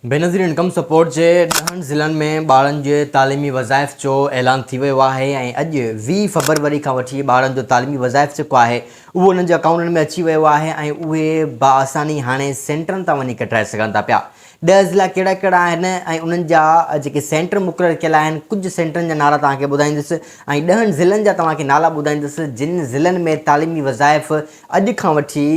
Benazir income support जे 10 ज़िलनि में ॿारनि जे तालीमी वज़ाइफ़ जो ऐलान थी वियो आहे ऐं अॼु 20 फरवरी खां वठी ॿारनि जो तालीमी वज़ाइफ़ जेको आहे उहो उन्हनि जे अकाउंटनि में अची वियो आहे ऐं उहे बाआसानी हाणे सेंटरनि तां वञी कढाए सघनि था पिया। 10 ज़िला कहिड़ा कहिड़ा आहिनि ऐं उन्हनि जा जेके सेंटर मुक़ररु कयल आहिनि, कुझु सेंटरनि जा नाला तव्हांखे ॿुधाईंदुसि ऐं 10 ज़िलनि जा तव्हांखे नाला ॿुधाईंदुसि जिन ज़िलनि में तालीमी वज़ाइफ़ अॼु खां वठी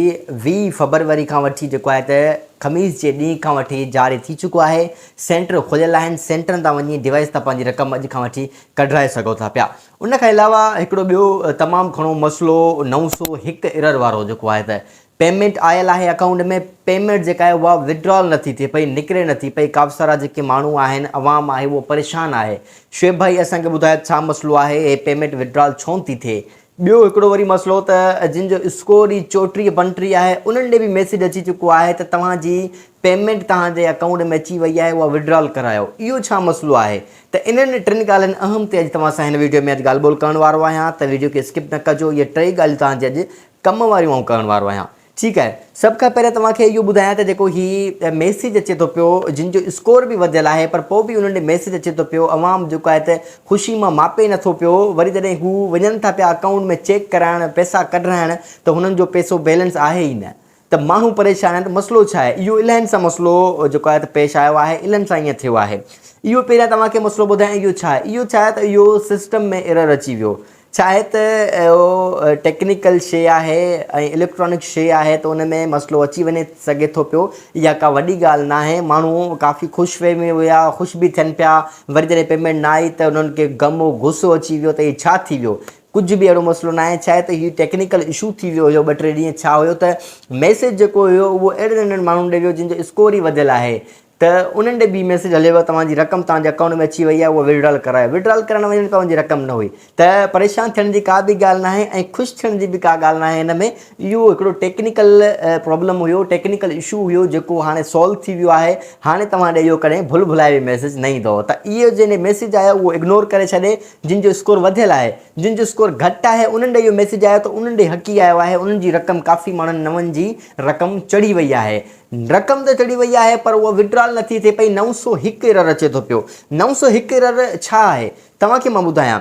20 फरवरी खां वठी जेको आहे त ख़मीस जे ॾींहं खां वठी जारी थी चुको आहे। सेंटर खुलियल आहिनि, सेंटरनि तां वञी डिवाइस तां पंहिंजी रक़म अॼु खां वठी कढाए सघो था पिया। उन खां अलावा हिकिड़ो ॿियो तमामु घणो मसइलो 901 एरर वारो जेको आहे त पेमेंट आयल आहे अकाउंट में, पेमेंट जेका आहे उहा विड्रॉल नथी थिए पई, निकिरे नथी पई। काफ़ी सारा जेके माण्हू आहिनि, अवाम आहे, उहो परेशान आहे। शुएब भाई असांखे ॿुधायो छा मसइलो आहे, हे पेमेंट विड्रॉल छो थी थिए। ॿियो हिकिड़ो वरी मसइलो त जिन जो स्कोर ई 34 35 आहे उन्हनि ॾे बि मैसेज अची चुको आहे त तव्हांजी पेमेंट तव्हांजे अकाउंट में अची वई आहे, उहा विड्रॉल करायो। इहो छा मसइलो आहे त इन्हनि टिनि ॻाल्हियुनि अहम ते अॼु तव्हां सां हिन वीडियो में अॼु ॻाल्हि ॿोल करण वारो आहियां, त वीडियो खे स्किप न कजो। इहे टे ॻाल्हियूं तव्हांजे अॼु कम वारियूं आऊं करण वारो आहियां, ठीकु आहे। सभ खां पहिरियों तव्हांखे इहो ॿुधायां त जेको हीउ मैसेज अचे थो पियो, जिन जो स्कोर बि वधियल आहे पर पोइ बि उन्हनि ॾे मैसेज अचे थो पियो, अवाम जेको आहे त ख़ुशी मां मापे नथो पियो। वरी जॾहिं हू वञनि था पिया अकाउंट में चेक कराइण, पैसा कढाइण, त हुननि जो पैसो बैलेंस आहे ई न, त माण्हू परेशान आहिनि। त मसइलो छा आहे? इहो इलाहिनि सां मसइलो जेको आहे त पेश आयो आहे, इलाहिनि सां ईअं थियो आहे। इहो पहिरियां तव्हांखे मसइलो ॿुधायां, इहो छा आहे? इहो छा आहे त इहो सिस्टम में एरर अची वियो। छा आहे त टेक्निकल शइ आहे ऐं इलेक्ट्रॉनिक शइ आहे, त उन में मसइलो अची वञे सघे थो पियो। इहा का वॾी ॻाल्हि न आहे। माण्हू काफ़ी ख़ुशि वे में हुया, ख़ुशि बि थियनि पिया। वरी जॾहिं पेमेंट न आई त उन्हनि खे ग़मो गुस्सो अची वियो त इहे छा थी वियो। कुझु बि अहिड़ो मसइलो न आहे। छा आहे त हीउ टेक्निकल इशू थी वियो हुयो 2-3 ॾींहं। छा हुयो त मैसेज जेको हुयो उहो अहिड़े नंढनि माण्हुनि ॾे वियो जिन जो स्कोर ई वधियल आहे, त उन्हनि ॾे बि मैसेज हलियो, तव्हांजी रक़म तव्हांजे अकाउंट में अची वई आहे, उहा विड्रॉल करायो। विड्रॉल करण वञी तव्हांजी रक़म न हुई, त परेशान थियण जी का बि ॻाल्हि न आहे ऐं ख़ुशि थियण जी बि का ॻाल्हि न आहे। हिन में इहो हिकिड़ो टेक्निकल प्रॉब्लम हुयो, टेक्निकल इशू हुयो, जेको हाणे सॉल्व थी वियो आहे। हाणे तव्हां ॾे इहो कॾहिं भुल भुलाए मैसेज न ईंदो। त इहो जंहिं मैसेज आयो उहो इग्नोर करे छॾे। जिन जो स्कोर वधियल आहे, जिन जो स्कोर घटि आहे, उन्हनि ॾे इहो मैसेज आयो त उन्हनि ॾे हक़ी आयो आहे। उन्हनि जी रक़म, काफ़ी माण्हुनि नवनि जी रक़म चढ़ी वई आहे। रक़म त चढ़ी वई आहे पर उहा विड्रॉल नथी थिए पई। 901 एरर अचे थो पियो। 901 एरर छा आहे तव्हांखे मां ॿुधायां।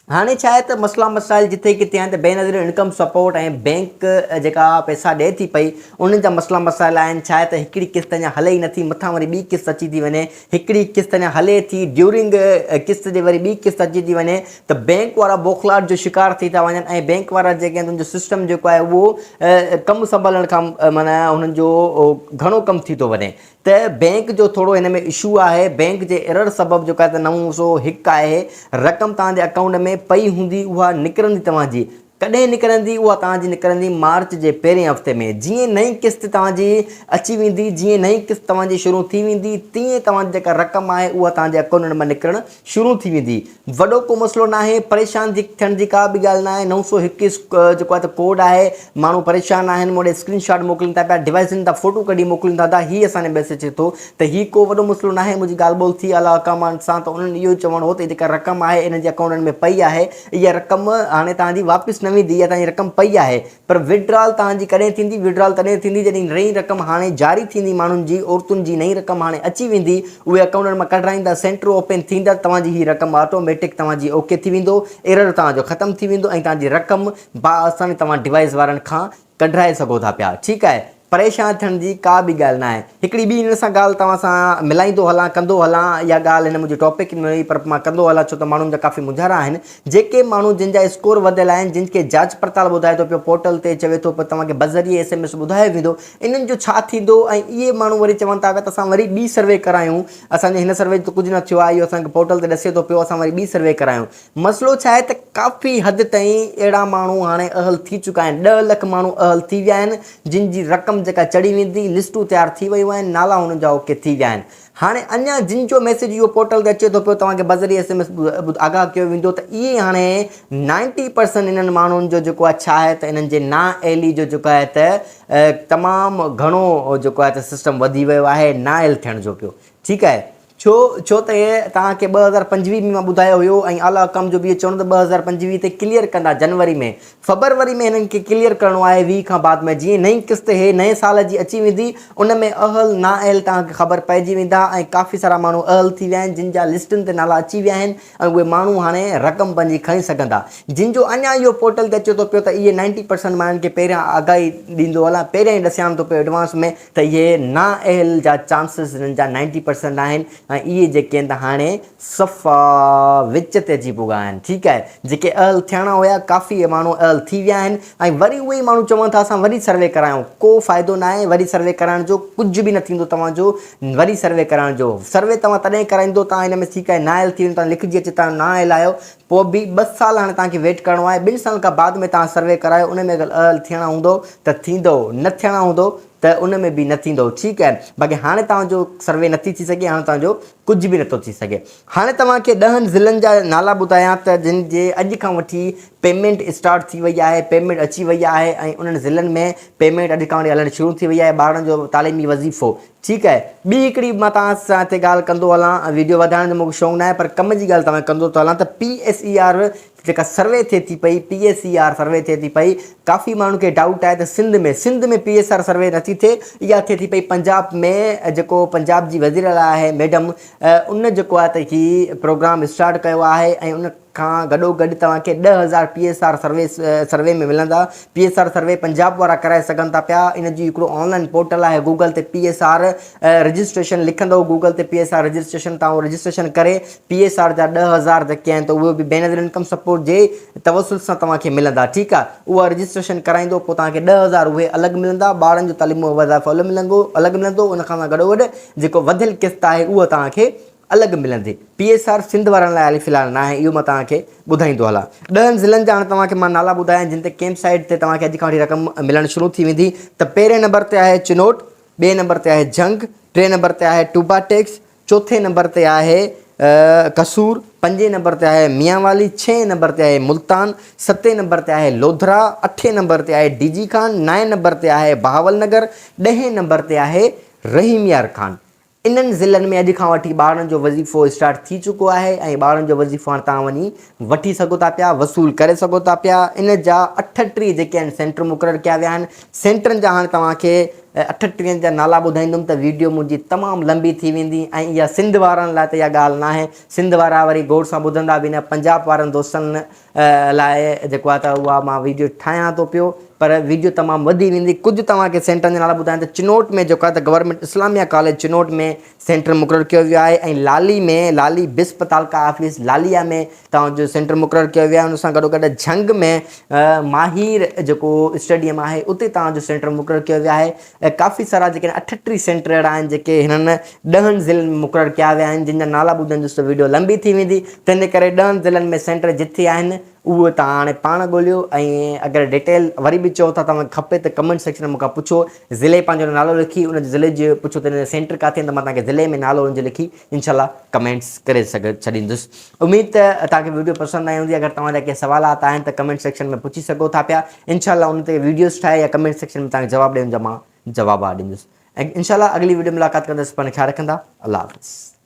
हाणे छा आहे त मसइला मसाइल जिथे किथे आहिनि, त बेनज़ीर इनकम सपोर्ट ऐं बैंक जेका पैसा ॾिए थी पई, उन्हनि जा मसइला मसाइल आहिनि। छा आहे त हिकिड़ी किस्त अञा हले ई नथी, मथां वरी ॿी किस्त अची थी वञे। हिकिड़ी किस्त अञा हले थी, ड्यूरिंग किस्त जे वरी ॿी किस्त अची थी वञे, त बैंक वारा बौखलाहट जो शिकार थी था वञनि। ऐं बैंक वारा जेके आहिनि, उनजो सिस्टम जेको आहे उहो कमु संभालण खां माना हुननि जो घणो कमु थी थो वञे। त बैंक जो थोरो हिन में इशू आहे। बैंक जे एरर सबबु जेको आहे त 901 आहे। रक़म तव्हांजे अकाउंट में पई हूंदी, उहा निकिरंदी तव्हांजी। कॾहिं निकिरंदी? उहा तव्हांजी निकिरंदी मार्च जे पहिरें हफ़्ते में। जीअं नई किस्त तव्हांजी अची वेंदी, जीअं नई किस्त तव्हांजी शुरू थी वेंदी, तीअं तव्हांजी जेका रक़म आहे उहा तव्हांजे अकाउंट में निकिरणु शुरू थी वेंदी। वॾो को मसइलो न आहे, परेशान थियण जी का बि ॻाल्हि न आहे। 901 जेको आहे त कोड आहे। माण्हू परेशान आहिनि, मूं ॾे स्क्रीनशॉट मोकिलीनि था पिया, डिवाइसनि तां फोटो कढी मोकिलीनि था पिया। हीअ असांजे मैसेज अचे थो त हीअ को वॾो मसइलो न आहे। मुंहिंजी ॻाल्हि ॿोल थी अला हकामान सां, त उन्हनि इहो चवणो हो त जेका रक़म आहे इन जे अकाउंटनि में पई आहे, इहा रक़म हाणे तव्हांजी वापसि न वेंदी। इहा तव्हांजी रक़म पई आहे, पर विड्रॉल तव्हांजी कॾहिं थींदी? विड्रॉल तॾहिं थींदी जॾहिं नई रक़म हाणे जारी थींदी। माण्हुनि जी, औरतुनि जी नई रक़म हाणे अची वेंदी, उहे अकाउंटनि मां कढाईंदा, सेंटर ओपन थींदा, तव्हांजी हीअ रक़म ऑटोमेटिक तव्हांजी ओके थी वेंदो, एरर तव्हांजो ख़तमु थी वेंदो ऐं तव्हांजी रक़म बाआसानी तव्हां डिवाइस वारनि खां कढाए सघो था पिया, ठीकु आहे। परेशान थियण जी का बि ॻाल्हि न आहे। हिकिड़ी ॿी हिन सां ॻाल्हि तव्हां सां मिलाईंदो हलां, कंदो हलां। इहा ॻाल्हि हिन मुंहिंजे टॉपिक में हुई, पर मां कंदो हलां छो त माण्हुनि जा काफ़ी मुंझारा आहिनि। जेके माण्हू जिन जा स्कोर वधियल आहिनि, जिन खे जांच पड़ताल ॿुधाए थो पियो, पोर्टल ते चवे थो पियो तव्हांखे बज़रिए SMS ॿुधायो वेंदो, इन्हनि जो छा थींदो? ऐं इहे माण्हू वरी चवनि था त असां वरी ॿी सर्वे करायूं, असांजे हिन सर्वे त कुझु न थियो आहे, इहो असांखे पोर्टल ते ॾसे थो पियो, असां वरी ॿी सर्वे करायूं। मसइलो छा आहे त काफ़ी हद ताईं अहिड़ा माण्हू हाणे अहल थी चुका आहिनि। 10 लख माण्हू अहल थी विया आहिनि, जिन जी रक़म जेका चढ़ी वेंदी, लिस्टूं तयारु थी वियूं आहिनि, नाला हुननि जा ओके थी विया आहिनि। हाणे अञा जिन जो मैसेज इहो पोर्टल ते अचे थो पियो, तव्हांखे बज़रिए SMS आगाह कयो वेंदो, त इहे हाणे 90% इन्हनि माण्हुनि जो जेको आहे छा आहे त इन्हनि जे नाअहली जो जेको आहे त तमामु घणो जेको आहे त सिस्टम वधी वियो आहे, नाअहल थियण जो पियो, ठीकु आहे। छो त हे तव्हांखे 2025 में मां ॿुधायो हुयो ऐं आला कम जो बि चवण त 2025 ते क्लियर कंदा जनवरी में फरवरी में हिननि खे क्लियर करिणो आहे 20 खां बाद में जीअं नई किस्त हे नए साल जी अची वेंदी उन में अहल ना अहल तव्हांखे ख़बर पइजी वेंदा ऐं काफ़ी सारा माण्हू अहल थी विया आहिनि जिन जा लिस्टुनि ते नाला अची विया आहिनि ऐं उहे माण्हू हाणे रक़म पंहिंजी खणी सघंदा जिन जो अञा इहो पोर्टल ते अचे थो पियो त इहे 90% माण्हुनि खे पहिरियां आगाही ॾींदो हलां पहिरियां ई ॾसियां थो पियो एडवांस में त इहे ना अहल जा चांसिस हिननि जा 90% आहिनि ऐं इहे जेके आहिनि त हाणे सफ़ा विच ते अची पुॻा आहिनि ठीकु आहे जेके अहल थियणा हुया काफ़ी माण्हू अहल थी विया आहिनि ऐं वरी उहे ई माण्हू चवनि था असां वरी सर्वे करायूं को फ़ाइदो न आहे वरी सर्वे कराइण जो कुझु बि न थींदो तव्हांजो वरी सर्वे कराइण जो सर्वे तव्हां तॾहिं कराईंदो तव्हां हिन में ठीकु आहे ना अहल थी वेंदो तव्हां लिखिजी अचे तव्हां ना अहल आहियो पोइ बि 2 साल हाणे तव्हांखे वेट करिणो आहे 2 साल खां बाद में तव्हां सर्वे करायो उन में अगरि अहल थियणा हूंदो त थींदो न थियणा हूंदो त उन में बि न थींदो ठीकु आहे बाक़ी हाणे तव्हांजो सर्वे नथी थी सघे हाणे तव्हांजो कुझु बि नथो थी सघे हाणे तव्हांखे 10 ज़िलनि जा नाला ॿुधायां त जिन जे अॼु खां वठी पेमेंट स्टार्ट थी वई आहे पेमेंट अची वई आहे ऐं उन्हनि ज़िलनि में पेमेंट अॼु खां वठी हलणु शुरू थी वई आहे ॿारनि जो तालीमी वज़ीफ़ो ठीकु आहे ॿी हिकिड़ी मां तव्हां सां हिते ॻाल्हि कंदो हलां वीडियो वधाइण जो मूंखे शौक़ु न आहे पर कम जी ॻाल्हि तव्हां कंदो थो हलां त PSER जेका सर्वे थिए थी पई PSER सर्वे थिए थी पई काफ़ी माण्हुनि खे डाउट आहे त सिंध में PSR सर्वे नथी थिए इहा थिए थी पई पंजाब में जेको पंजाब जी वज़ीर आहे मैडम उन जेको आहे त हीउ प्रोग्राम स्टार्ट कयो आहे ऐं उन खां गॾोगॾु तव्हांखे 10,000 PSR सर्वे में मिलंदा PSR सर्वे पंजाब वारा कराए सघनि था पिया इन जी हिकिड़ो ऑनलाइन पोर्टल आहे गूगल ते PSR रजिस्ट्रेशन लिखंदो गूगल ते PSR रजिस्ट्रेशन तव्हां रजिस्ट्रेशन करे PSR जा 10,000 जेके आहिनि त उहे बि बेनज़ीर इनकम सपोर्ट जे तवसुल सां तव्हांखे मिलंदा ठीकु आहे उहा रजिस्ट्रेशन कराईंदो पोइ तव्हांखे 10,000 उहे अलॻि मिलंदा ॿारनि जो तालीमो वज़ाइफ़ो अलॻि मिलंदो उन खां गॾोगॾु जेको वधियल किस्त आहे उहा तव्हांखे अलॻि मिलंदी PSR सिंध वारनि लाइ हाली फ़िलहालु न आहे इहो मां तव्हांखे ॿुधाईंदो हलां 10 ज़िलनि जा हाणे तव्हांखे मां नाला ॿुधायां जिन ते कैंप साइट ते तव्हांखे अॼु खां वठी रक़म मिलणु शुरू थी वेंदी त पहिरें नंबर ते आहे चिनोट ॿिए नंबर ते आहे जंग टे नंबर ते आहे टूबा टेक्स चौथे नंबर ते आहे कसूर 5 नंबर ते आहे मियांवाली 6 नंबर ते आहे मुल्तान 7 नंबर ते आहे लोधरा 8 नंबर ते आहे DG खान 9 नंबर ते आहे बहावल नगर 10 नंबर ते आहे रहीम यार खान इन्हनि ज़िलनि में अॼु खां वठी ॿारनि जो वज़ीफ़ो स्टार्ट थी चुको आहे ऐं ॿारनि जो वज़ीफ़ो हाणे तव्हां वञी वठी सघो था पिया वसूल करे सघो था पिया इन जा 38 जेके आहिनि सेंटर मुक़ररु कया विया आहिनि सेंटरनि जा हाणे तव्हांखे 38 जा नाला ॿुधाईंदुमि त वीडियो मुंहिंजी तमामु लंबी थी वेंदी ऐं इहा सिंध वारनि लाइ त इहा ॻाल्हि न आहे सिंध वारा वरी गौर सां ॿुधंदा बि न पंजाब वारनि दोस्तनि लाइ जेको आहे त उहा मां वीडियो ठाहियां थो पियो पर वीडियो तमामु वधी वेंदी कुझु तव्हांखे सेंटरनि जा नाला ॿुधायां त चिनोट में जेको आहे त गवर्नमेंट इस्लामिया कॉलेज चिनोट में सेंटर मुक़ररु कयो वियो आहे ऐं लाली बिस्प तालका ऑफिस लालिया में तव्हांजो सेंटर मुक़ररु कयो वियो आहे उन सां गॾोगॾु झंग में माहिर जेको स्टेडियम आहे उते तव्हांजो सेंटर मुक़ररु कयो वियो आहे ऐं काफ़ी सारा जेके 38 सेंटर अहिड़ा आहिनि जेके हिननि 10 ज़िलनि में मुक़ररु कया विया आहिनि जिन जा नाला ॿुधंदुसि त वीडियो लंबी थी वेंदी तंहिंजे करे 10 ज़िलनि में सेंटर जिथे आहिनि उहो तव्हां हाणे पाण ॻोल्हियो ऐं अगरि डिटेल वरी बि चओ था तव्हांखे खपे त कमेंट सेक्शन में मूंखां पुछो ज़िले पंहिंजो नालो लिखी उन ज़िले जो पुछो त सेंटर किथे त मां तव्हांखे ज़िले में नालो हुनजो लिखी इनशाला कमेंट्स करे छॾींदुसि उमेद त तव्हांखे वीडियो पसंदि आई हूंदी अगरि तव्हांजा कंहिं सवालात आहिनि त कमेंट सेक्शन में पुछी सघो था पिया इनशाला उन ते वीडियोस ठाहे या कमेंट सेक्शन में तव्हांखे जवाबु ॾियण जा मां जवाबु ॾींदुसि ऐं इनशाला अगली वीडियो मुलाक़ात कंदुसि पाण ख्यालु रखंदा अल्लाह हाफ़िज़